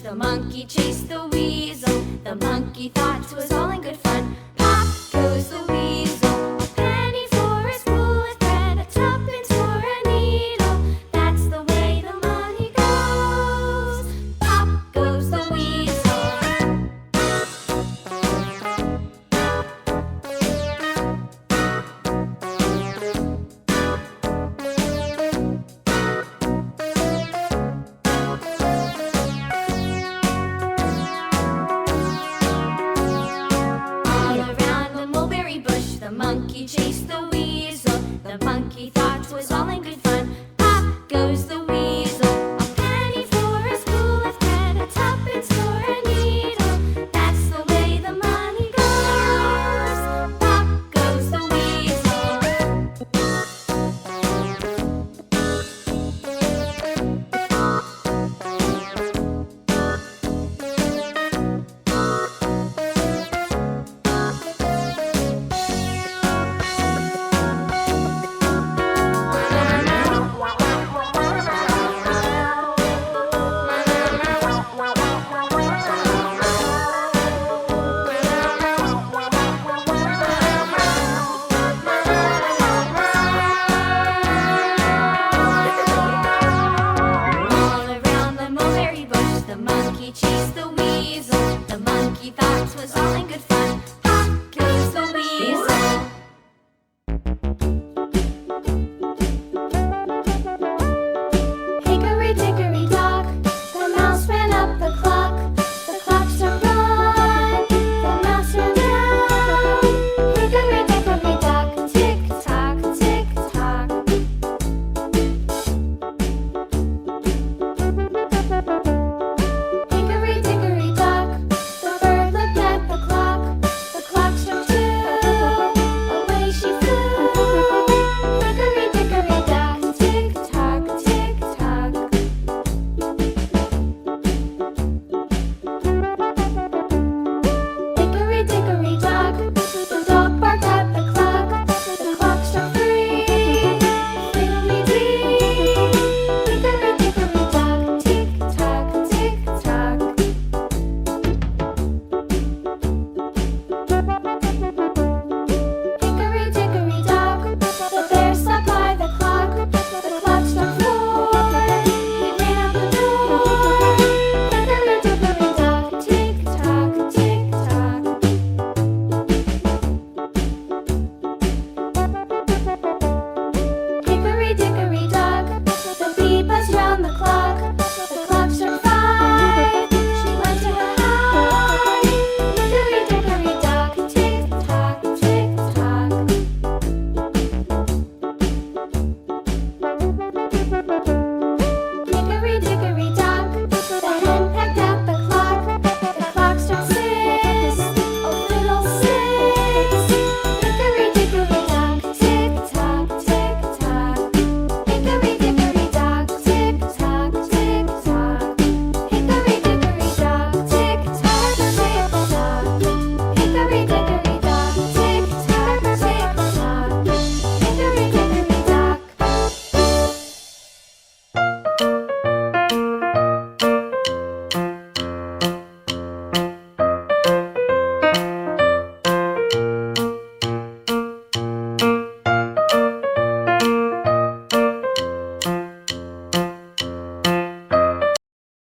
The monkey chased the weasel. The monkey thought 'twas all in good fun. Pop goes the weasel. A penny for a spool of thread, a tuppence for a needle. That's the way the money goes. Pop goes the weasel. The monkey chased the weasel. The monkey thought 'twas all in good fun.